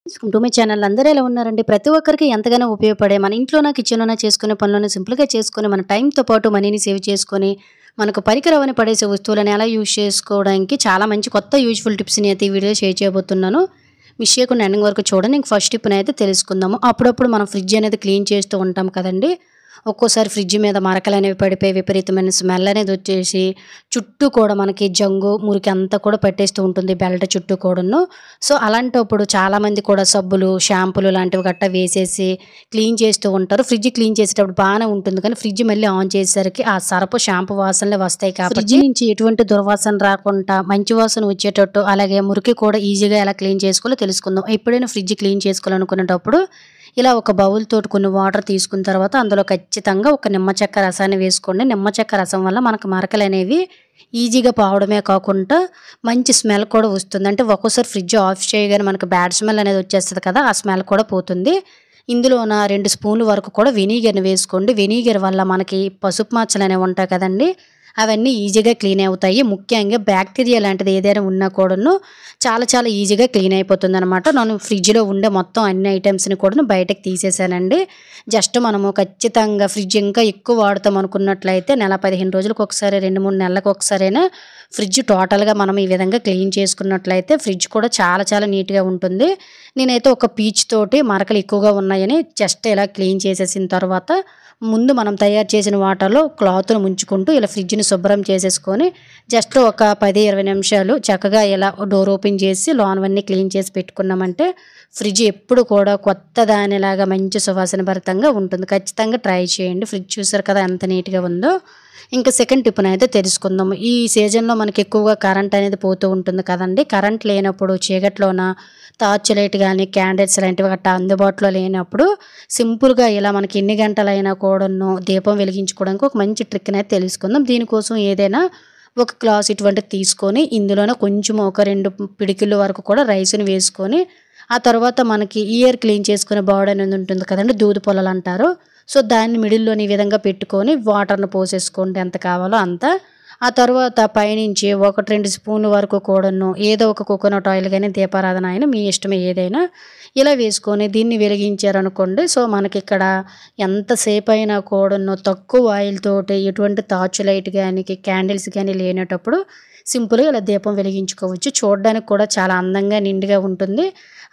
Welcome to my channel. అందరూ ఎలా ఉన్నారండి? ప్రతి ఒక్కరికి ఎంతగానో ఉపయోగపడే మన ఇంట్లోన కిచెన్లోన చేసుకునే పనులను సింపుల్గా చేసుకొని మన టైంతో పాటు మనీని సేవ్ చేసుకొని మనకు పనికిరావని పడేసే వస్తువులను ఎలా యూజ్ చేసుకోవడానికి చాలా మంచి కొత్త యూజ్ఫుల్ టిప్స్ని అయితే ఈ వీడియో షేర్ చేయబోతున్నాను. మిస్ చేయకుండా ఎండింగ్ వరకు చూడండి. ఇంక ఫస్ట్ టిప్ని అయితే తెలుసుకుందాము. అప్పుడప్పుడు మనం ఫ్రిడ్జ్ అనేది క్లీన్ చేస్తూ ఉంటాం కదండి. ఒక్కోసారి ఫ్రిడ్జ్ మీద మరకలు అనేవి పడిపోయి విపరీతమైన స్మెల్ అనేది వచ్చేసి చుట్టూ కూడా మనకి జంగు మురికి అంతా కూడా పట్టేస్తూ ఉంటుంది బెల్ట్ చుట్టూ కూడాను. సో అలాంటప్పుడు చాలామంది కూడా సబ్బులు షాంపూలు లాంటివి గట్టా వేసేసి క్లీన్ చేస్తూ ఉంటారు. ఫ్రిడ్జ్ క్లీన్ చేసేటప్పుడు బాగానే ఉంటుంది, కానీ ఫ్రిడ్జ్ మళ్ళీ ఆన్ చేసేసరికి ఆ సరపు షాంపూ వాసనలే వస్తాయి. కాబట్టి ఫ్రిడ్జ్ నుంచి ఎటువంటి దుర్వాసన రాకుండా మంచి వాసన వచ్చేటట్టు అలాగే మురికి కూడా ఈజీగా ఎలా క్లీన్ చేసుకోవాలో తెలుసుకుందాం. ఎప్పుడైనా ఫ్రిడ్జ్ క్లీన్ చేసుకోవాలనుకునేటప్పుడు ఇలా ఒక బౌల్ తోటి కొన్ని వాటర్ తీసుకున్న తర్వాత అందులో ఖచ్చితంగా ఒక నిమ్మ చెక్క రసాన్ని వేసుకోండి. నిమ్మ చెక్క రసం వల్ల మనకు మరకలు అనేవి ఈజీగా పోవడమే కాకుండా మంచి స్మెల్ కూడా వస్తుంది. అంటే ఒక్కోసారి ఫ్రిడ్జ్ ఆఫ్ చేయగానే మనకు బ్యాడ్ స్మెల్ అనేది వచ్చేస్తుంది కదా, ఆ స్మెల్ కూడా పోతుంది. ఇందులోన 2 స్పూన్ల వరకు కూడా వెనిగర్ని వేసుకోండి. వెనిగర్ వల్ల మనకి పసుపు మచ్చలు అనేవి ఉంటాయి కదండి, అవన్నీ ఈజీగా క్లీన్ అవుతాయి. ముఖ్యంగా బ్యాక్టీరియా లాంటిది ఏదైనా ఉన్నా కూడాను చాలా ఈజీగా క్లీన్ అయిపోతుంది అనమాట. నేను ఫ్రిడ్జ్లో ఉండే మొత్తం అన్ని ఐటమ్స్ని కూడా బయటకు తీసేసానండి. జస్ట్ మనము ఖచ్చితంగా ఫ్రిడ్జ్ ఇంకా ఎక్కువ వాడతాం అనుకున్నట్లయితే నెల 15 రోజులకు ఒకసారి 2-3 నెలలకు ఒకసారైనా ఫ్రిడ్జ్ టోటల్గా మనం ఈ విధంగా క్లీన్ చేసుకున్నట్లయితే ఫ్రిడ్జ్ కూడా చాలా నీట్గా ఉంటుంది. నేనైతే ఒక పీచ్ తోటి మరకలు ఎక్కువగా ఉన్నాయని జస్ట్ ఇలా క్లీన్ చేసేసిన తర్వాత ముందు మనం తయారు చేసిన వాటర్లో క్లాత్ను ముంచుకుంటూ ఇలా ఫ్రిడ్జ్ని శుభ్రం చేసేసుకొని జస్ట్ ఒక 10-20 నిమిషాలు చక్కగా ఇలా డోర్ ఓపెన్ చేసి లోనవన్నీ క్లీన్ చేసి పెట్టుకున్నామంటే ఫ్రిడ్జ్ ఎప్పుడు కూడా కొత్త దానిలాగా మంచి సువాసన భరితంగా ఉంటుంది. ఖచ్చితంగా ట్రై చేయండి. ఫ్రిడ్జ్ చూసారు కదా ఎంత నీట్గా ఉందో. ఇంకా సెకండ్ టిప్ని అయితే తెలుసుకుందాం. ఈ సీజన్లో మనకి ఎక్కువగా కరెంట్ అనేది పోతూ ఉంటుంది కదండి. కరెంట్ లేనప్పుడు చీకట్లోన టార్చ్ లైట్ కానీ క్యాండిల్స్ లాంటివి గట్టా అందుబాటులో లేనప్పుడు సింపుల్గా ఇలా మనకి ఎన్ని గంటలైనా కూడాను దీపం వెలిగించుకోవడానికి ఒక మంచి ట్రిక్ని అయితే తెలుసుకుందాం. దీనికోసం ఏదైనా ఒక గ్లాస్ ఇటువంటిది తీసుకొని ఇందులోనే కొంచెం ఒక 2 పిడికిళ్ళ వరకు కూడా రైస్ని వేసుకొని ఆ తర్వాత మనకి ఇయర్ క్లీన్ చేసుకునే బౌల్ అనేది ఉంటుంది కదండి, దూది పొలలు అంటారు. సో దాన్ని మిడిల్లోని ఈ విధంగా పెట్టుకొని వాటర్ను పోసేసుకోండి ఎంత కావాలో అంత. ఆ తర్వాత పైనుంచి 1-2 స్పూన్ల వరకు కూడాను ఏదో ఒక కోకోనట్ ఆయిల్ కానీ దీపారాధన అయినా మీ ఇష్టమే ఏదైనా ఇలా వేసుకొని దీన్ని వెలిగించారనుకోండి. సో మనకి ఇక్కడ ఎంతసేపు అయినా కూడాను తక్కువ ఆయిల్ తోటి ఎటువంటి టార్చ్ లైట్ కానీ క్యాండిల్స్ కానీ లేనటప్పుడు సింపుల్గా ఇలా దీపం వెలిగించుకోవచ్చు. చూడడానికి కూడా చాలా అందంగా నిండుగా ఉంటుంది.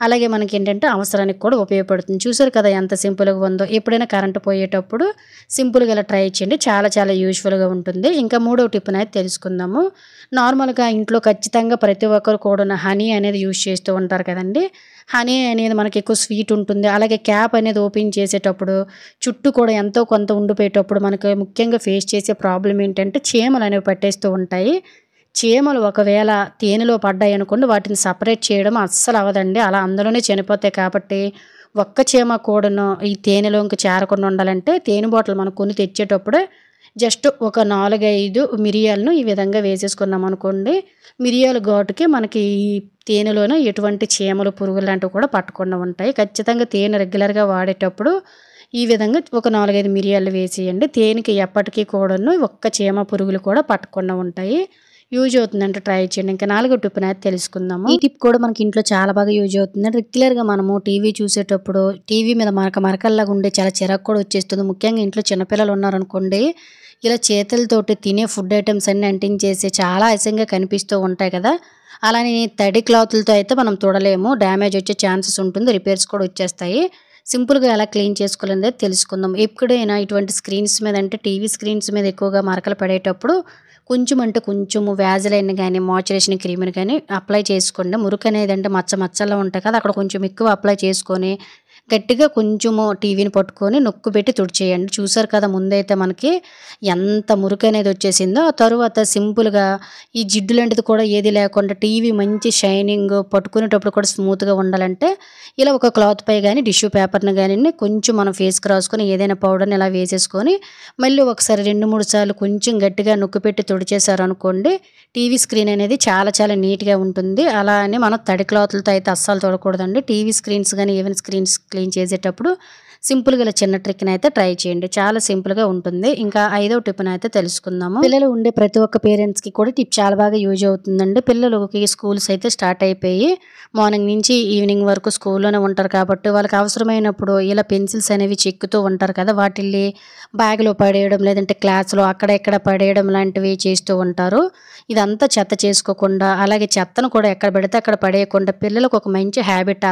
అలాగే మనకి ఏంటంటే అవసరానికి కూడా ఉపయోగపడుతుంది. చూసారు కదా ఎంత సింపుల్గా ఉందో. ఎప్పుడైనా కరెంటు పోయేటప్పుడు సింపుల్గా ఇలా ట్రై చేయండి, చాలా యూజ్ఫుల్గా ఉంటుంది. ఇంకా 3వ టిప్ని అయితే తెలుసుకుందాము. నార్మల్గా ఇంట్లో ఖచ్చితంగా ప్రతి ఒక్కరు కూడా హనీ అనేది యూజ్ చేస్తూ ఉంటారు కదండి. హనీ అనేది మనకి ఎక్కువ స్వీట్ ఉంటుంది. అలాగే క్యాప్ అనేది ఓపెన్ చేసేటప్పుడు చుట్టూ కూడా ఎంతో కొంత ఉండిపోయేటప్పుడు మనకి ముఖ్యంగా ఫేస్ చేసే ప్రాబ్లం ఏంటంటే చీమలు అనేవి పట్టేస్తూ ఉంటాయి. చీమలు ఒకవేళ తేనెలో పడ్డాయి అనుకోండి, వాటిని సపరేట్ చేయడం అస్సలు అవ్వదండి. అలా అందులోనే చనిపోతాయి. కాబట్టి ఒక్క చీమ కూడాను ఈ తేనెలోకి చేరకుండా ఉండాలంటే తేనె బాటిల్ మనం కొని తెచ్చేటప్పుడే జస్ట్ ఒక 4-5 మిరియాలను ఈ విధంగా వేసేసుకున్నాం అనుకోండి, మిరియాల ఘాటుకి మనకి ఈ తేనెలోనే ఎటువంటి చీమలు పురుగులు లాంటివి కూడా పట్టకుండా ఉంటాయి. ఖచ్చితంగా తేనె రెగ్యులర్గా వాడేటప్పుడు ఈ విధంగా ఒక 4-5 మిరియాలు వేసేయండి. తేనెకి ఎప్పటికీ కూడాను ఒక్క చీమ పురుగులు కూడా పట్టకుండా ఉంటాయి. యూజ్ అవుతుందంటే ట్రై చేయండి. ఇంకా 4వ టిప్ని అయితే తెలుసుకుందాము. ఈ టిప్ కూడా మనకి ఇంట్లో చాలా బాగా యూజ్ అవుతుంది. రెగ్యులర్గా మనము టీవీ చూసేటప్పుడు టీవీ మీద మరకల్లాగా ఉండే చాలా చిరాకు కూడా వచ్చేస్తుంది. ముఖ్యంగా ఇంట్లో చిన్నపిల్లలు ఉన్నారనుకోండి, ఇలా చేతులతోటి తినే ఫుడ్ ఐటమ్స్ అన్ని అంటించేసి చాలా అసహ్యంగా కనిపిస్తూ ఉంటాయి కదా. అలానే తడి క్లాతులతో అయితే మనం చూడలేము, డ్యామేజ్ వచ్చే ఛాన్సెస్ ఉంటుంది, రిపేర్స్ కూడా వచ్చేస్తాయి. సింపుల్గా ఎలా క్లీన్ చేసుకోవాలనేది తెలుసుకుందాం. ఎప్పుడైనా ఇటువంటి స్క్రీన్స్ మీద అంటే టీవీ స్క్రీన్స్ మీద ఎక్కువగా మరకలు పడేటప్పుడు కొంచెము వ్యాజిలైన్ కానీ మాయిశ్చరైజేషన్ క్రీమ్ని కానీ అప్లై చేసుకోండి. మురికి అనేది అంటే మచ్చల్లో ఉంటాయి కదా, అక్కడ కొంచెం ఎక్కువ అప్లై చేసుకొని గట్టిగా కొంచెము టీవీని పట్టుకొని నొక్కు పెట్టి తుడిచేయండి. చూసారు కదా ముందైతే మనకి ఎంత మురికి అనేది వచ్చేసిందో. ఆ తర్వాత సింపుల్గా ఈ జిడ్డు లాంటిది కూడా ఏది లేకుండా టీవీ మంచి షైనింగ్ పట్టుకునేటప్పుడు కూడా స్మూత్గా ఉండాలంటే ఇలా ఒక క్లాత్ పై కానీ టిష్యూ పేపర్ని కానీ కొంచెం మనం ఫేస్కి రాసుకొని ఏదైనా పౌడర్ని ఇలా వేసేసుకొని మళ్ళీ ఒకసారి 2-3 సార్లు కొంచెం గట్టిగా నొక్కు పెట్టి తుడిచేశారు అనుకోండి, టీవీ స్క్రీన్ అనేది చాలా నీట్గా ఉంటుంది. అలా అని మనం తడి క్లాత్లతో అయితే అస్సలు తొడకూడదండి. టీవీ స్క్రీన్స్ కానీ ఈవెన్ స్క్రీన్స్ క్లీన్ చేసేటప్పుడు సింపుల్‌గా ఇలా చిన్న ట్రిక్‌ని అయితే ట్రై చేయండి. చాలా సింపుల్‌గా ఉంటుంది. ఇంకా ఐదవ టిప్‌ని అయితే తెలుసుకుందాము. పిల్లలు ఉండే ప్రతి ఒక్క పేరెంట్స్‌కి కూడా టిప్ చాలా బాగా యూజ్ అవుతుందండి. పిల్లలకి స్కూల్స్ అయితే స్టార్ట్ అయిపోయి మార్నింగ్ నుంచి ఈవినింగ్ వరకు స్కూల్లోనే ఉంటారు కాబట్టి వాళ్ళకి అవసరమైనప్పుడు ఇలా పెన్సిల్స్ అనేవి చెక్కుతూ ఉంటారు కదా! వాటిల్ని బ్యాగ్‌లో పడేయడం లేదంటే క్లాస్‌లో అక్కడ ఇక్కడ పడేయడం లాంటివి చేస్తూ ఉంటారు. ఇదంతా చెత్త చేసుకోకుండా అలాగే చెత్తను కూడా ఎక్కడ పడితే అక్కడ పడేయకుండా పిల్లలకు ఒక మంచి హ్యాబిట్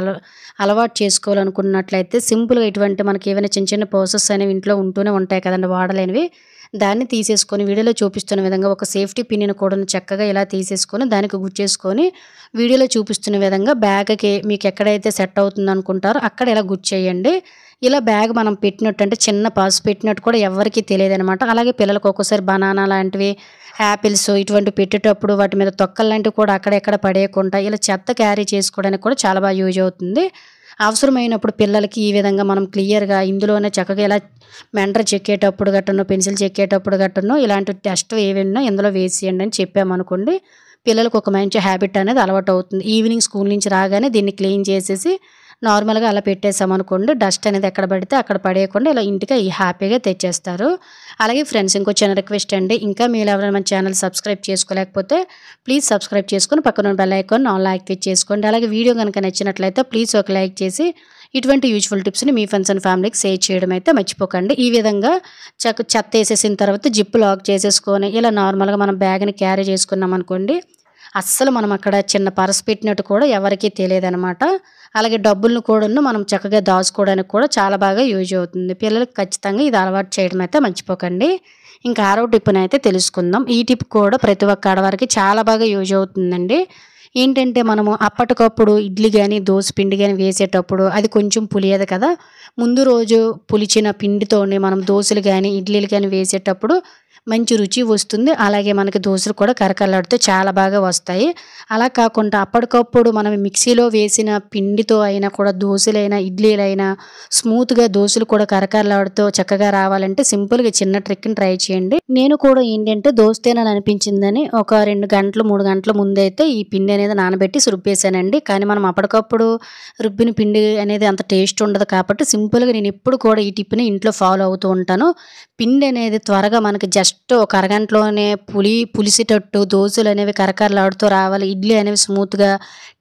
అలవాటు చేసుకోవాలనుకున్నట్లయితే సింపుల్‌గా ఇటువంటి మనకి ఏవైనా చిన్న చిన్న పర్సెస్ అనేవి ఇంట్లో ఉంటూనే ఉంటాయి కదండీ వాడలేనివి. దాన్ని తీసేసుకొని వీడియోలో చూపిస్తున్న విధంగా ఒక సేఫ్టీ పిన్‌ని కూడా చక్కగా ఇలా తీసేసుకొని దానికి గుచ్చేసుకొని వీడియోలో చూపిస్తున్న విధంగా బ్యాగ్‌కి మీకు ఎక్కడైతే సెట్ అవుతుందనుకుంటారో అక్కడ ఇలా గుచ్చేయండి. ఇలా బ్యాగ్ మనం పెట్టినట్టు అంటే చిన్న పర్స్ పెట్టినట్టు కూడా ఎవ్వరికీ తెలియదనమాట. అలాగే పిల్లలకు ఒక్కోసారి బనానా లాంటివి, యాపిల్స్ ఇటువంటివి పెట్టేటప్పుడు వాటి మీద తొక్కలు లాంటివి కూడా అక్కడెక్కడ పడేయకుండా ఇలా చెత్త క్యారీ చేసుకోవడానికి కూడా చాలా బాగా యూజ్ అవుతుంది. అవసరమైనప్పుడు పిల్లలకి ఈ విధంగా మనం క్లియర్‌గా ఇందులోనే చక్కగా ఇలా మెంటర్ చెక్కేటప్పుడు గట్టనో, పెన్సిల్ చెక్కేటప్పుడు గట్టనో ఇలాంటి టెస్ట్ ఏవైనా ఇందులో వేసేయండి అని చెప్పామనుకోండి. పిల్లలకు ఒక మంచి హ్యాబిట్ అనేది అలవాటవుతుంది. ఈవినింగ్ స్కూల్ నుంచి రాగానే దీన్ని క్లీన్ చేసేసి నార్మల్‌గా అలా పెట్టేసామనుకోండి డస్ట్ అనేది ఎక్కడ పడితే అక్కడ పడేయకుండా ఇలా ఇంటికి హ్యాపీగా తెచ్చేస్తారు. అలాగే ఫ్రెండ్స్ ఇంకో చిన్న రిక్వెస్ట్ అండి. ఇంకా మీరు ఎవరైనా మన ఛానల్ సబ్స్క్రైబ్ చేసుకోలేకపోతే ప్లీజ్ సబ్స్క్రైబ్ చేసుకొని పక్కన బెల్ ఐకాన్ ఆల్ యాక్టివేట్ చేసుకోండి. అలాగే వీడియో గనుక నచ్చినట్లయితే ప్లీజ్ ఒక లైక్ చేసి ఇటువంటి యూజ్‌ఫుల్ టిప్స్‌ని మీ ఫ్రెండ్స్ అండ్ ఫ్యామిలీకి షేర్ చేయడం అయితే మర్చిపోకండి. ఈ విధంగా చెత్త ఏసేసిన తర్వాత జిప్ లాక్ చేసేసుకొని ఇలా నార్మల్‌గా మనం బ్యాగ్‌ని క్యారీ చేసుకున్నామనుకోండి అస్సలు మనం అక్కడ చిన్న పర్స్ పెట్టినట్టు కూడా ఎవరికీ తెలియదనమాట. అలాగే డబ్బులను కూడాను మనం చక్కగా దాచుకోవడానికి కూడా చాలా బాగా యూజ్ అవుతుంది. పిల్లలకి ఖచ్చితంగా ఇది అలవాటు చేయడం అయితే మర్చిపోకండి. ఇంకా ఆరో టిప్‌నైతే తెలుసుకుందాం. ఈ టిప్ కూడా ప్రతి ఒక్క ఆడవారికి చాలా బాగా యూజ్ అవుతుందండి. ఏంటంటే మనము అప్పటికప్పుడు ఇడ్లీ గాని, దోస పిండి గాని వేసేటప్పుడు అది కొంచెం పులియదు కదా! ముందు రోజు పులిచిన పిండితోనే మనం దోసలు గాని, ఇడ్లీలు గాని వేసేటప్పుడు మంచి రుచి వస్తుంది. అలాగే మనకి దోసలు కూడా కరకరలాడుతూ చాలా బాగా వస్తాయి. అలా కాకుండా అప్పటికప్పుడు మనం మిక్సీలో వేసిన పిండితో అయినా కూడా దోసలైనా, ఇడ్లీలైనా స్మూత్‌గా దోసలు కూడా కరకరలాడుతూ చక్కగా రావాలంటే సింపుల్‌గా చిన్న ట్రిక్‌ని ట్రై చేయండి. నేను కూడా ఏంటంటే దోస తినాలనిపించిందని ఒక 2 గంటలు, 3 గంటల ముందైతే ఈ పిండి అనేది నానబెట్టి రుబ్బేసానండి. కానీ మనం అప్పటికప్పుడు రుబ్బిన పిండి అనేది అంత టేస్ట్ ఉండదు కాబట్టి సింపుల్‌గా నేను ఎప్పుడు కూడా ఈ టిప్‌ని ఇంట్లో ఫాలో అవుతూ ఉంటాను. పిండి అనేది త్వరగా మనకి జస్ట్ ఒక అరగంటలోనే పులిసేటట్టు దోసలనేవి కరకరలాడుతూ రావాలి. ఇడ్లీ అనేవి స్మూత్‌గా,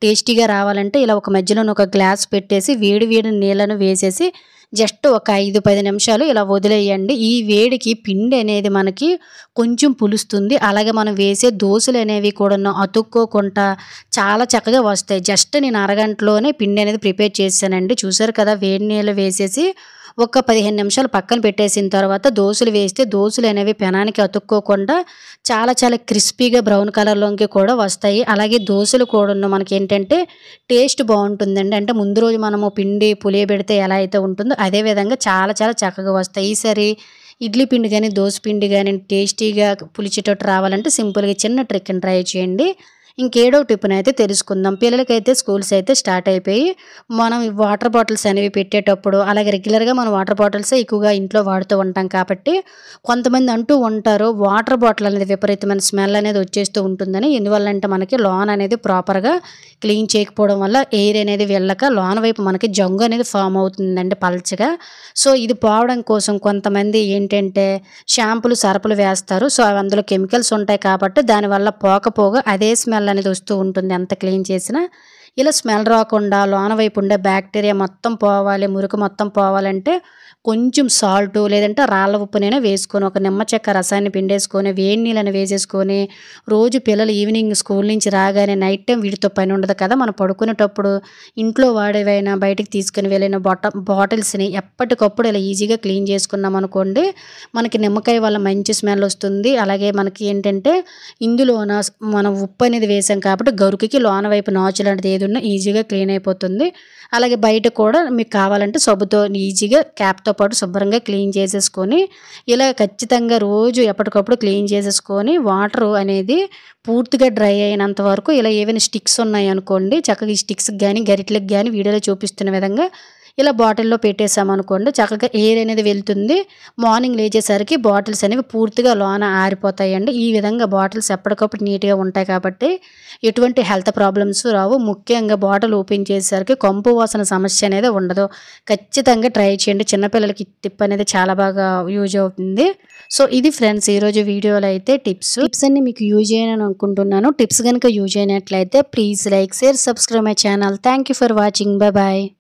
టేస్టీగా రావాలంటే ఇలా ఒక మధ్యలోనే ఒక గ్లాస్ పెట్టేసి వేడి వేడి నీళ్ళను వేసేసి జస్ట్ ఒక 5, 10 నిమిషాలు ఇలా వదిలేయండి. ఈ వేడికి పిండి అనేది మనకి కొంచెం పులుస్తుంది. అలాగే మనం వేసే దోసలనేవి కూడాను అతుక్కోకుండా చాలా చక్కగా వస్తాయి. జస్ట్ నేను అరగంటలోనే పిండి అనేది ప్రిపేర్ చేశానండి. చూసారు కదా! వేడి నీళ్ళు వేసేసి ఒక 15 నిమిషాలు పక్కన పెట్టేసిన తర్వాత దోసలు వేస్తే దోసలనేవి పెనానికి అతుక్కోకుండా చాలా చాలా క్రిస్పీగా బ్రౌన్ కలర్‌లోకి కూడా వస్తాయి. అలాగే దోసలు కూడాను మనకేంటంటే టేస్ట్ బావుంటుందండి. అంటే ముందు రోజు మనము పిండి పులియబెడితే ఎలా అయితే ఉంటుందో అదే విధంగా చాలా చాలా చక్కగా వస్తాయి. ఈసారి ఇడ్లీ పిండి గాని, దోస పిండి గాని టేస్టీగా పులిచేటట్టు రావాలంటే సింపుల్‌గా చిన్న ట్రిక్‌ని ట్రై చేయండి. ఇంకేడో టిప్‌నైతే తెలుసుకుందాం. పిల్లలకైతే స్కూల్స్ అయితే స్టార్ట్ అయిపోయి మనం ఈ వాటర్ బాటిల్స్ అనేవి పెట్టేటప్పుడు అలాగే రెగ్యులర్‌గా మనం వాటర్ బాటిల్సే ఎక్కువగా ఇంట్లో వాడుతూ ఉంటాం కాబట్టి కొంతమంది అంటూ ఉంటారు వాటర్ బాటిల్ అనేది విపరీతమైన స్మెల్ అనేది వచ్చేస్తూ ఉంటుందని. ఎందువల్లంటే మనకి లోన అనేది ప్రాపర్‌గా క్లీన్ చేయకపోవడం వల్ల ఎయిర్ అనేది వెళ్ళక లోన వైపు మనకి జంగు అనేది ఫార్మ్ అవుతుందండి పల్చగా. సో ఇది పోవడం కోసం కొంతమంది ఏంటంటే షాంపూలు, సర్ఫులు వేస్తారు. సో అవి అందులో కెమికల్స్ ఉంటాయి కాబట్టి దానివల్ల పోగా అదే స్మెల్ అనేది వస్తూ ఉంటుంది ఎంత క్లీన్ చేసినా. ఇలా స్మెల్ రాకుండా లోన వైపు ఉండే బ్యాక్టీరియా మొత్తం పోవాలి, మురికి మొత్తం పోవాలంటే కొంచెం సాల్ట్ లేదంటే రాళ్ళ ఉప్పునైనా వేసుకొని ఒక నిమ్మ చెక్క రసాన్ని పిండేసుకొని వేడి నీళ్ళని వేసేసుకొని రోజు పిల్లలు ఈవినింగ్ స్కూల్ నుంచి రాగానే నైట్ టైం వీటితో పని ఉండదు కదా! మనం పడుకునేటప్పుడు ఇంట్లో వాడేవైనా బయటికి తీసుకొని వెళ్ళిన బాటిల్స్‌ని ఎప్పటికప్పుడు ఇలా ఈజీగా క్లీన్ చేసుకున్నామనుకోండి మనకి నిమ్మకాయ వల్ల మంచి స్మెల్ వస్తుంది. అలాగే మనకి ఏంటంటే ఇందులోన మనం ఉప్పు అనేది వేసాం కాబట్టి గరుకుకి లోన వైపు నాచు లాంటిది ఏది ఉన్నా ఈజీగా క్లీన్ అయిపోతుంది. అలాగే బయట కూడా మీకు కావాలంటే సబ్బుతో ఈజీగా క్యాప్‌తో పాటు శుభ్రంగా క్లీన్ చేసేసుకొని ఇలా ఖచ్చితంగా రోజు ఎప్పటికప్పుడు క్లీన్ చేసేసుకొని వాటర్ అనేది పూర్తిగా డ్రై అయినంత వరకు ఇలా ఏవైనా స్టిక్స్ ఉన్నాయనుకోండి చక్కగా ఈ స్టిక్స్‌కి గాని, గరిటెలకు గాని వీడియోలో చూపిస్తున్న విధంగా ఇలా బాటిల్లో పెట్టేసామనుకోండి చక్కగా ఎయిర్ అనేది వెళ్తుంది. మార్నింగ్ లేచేసరికి బాటిల్స్ అనేవి పూర్తిగా లోన ఆరిపోతాయండి. ఈ విధంగా బాటిల్స్ ఎప్పటికప్పుడు నీట్‌గా ఉంటాయి కాబట్టి ఎటువంటి హెల్త్ ప్రాబ్లమ్స్ రావు. ముఖ్యంగా బాటిల్ ఓపెన్ చేసేసరికి కంపు వాసన సమస్య అనేది ఉండదు. ఖచ్చితంగా ట్రై చేయండి. చిన్న పిల్లలకి ఈ టిప్ అనేది చాలా బాగా యూజ్ అవుతుంది. సో, ఇది ఫ్రెండ్స్ ఈరోజు వీడియోలో అయితే టిప్స్ అన్నీ మీకు యూజ్ అయ్యాయని అనుకుంటున్నాను. టిప్స్ గనుక యూజ్ అయినట్లయితే please like, share, subscribe my channel. Thank you for watching. By by.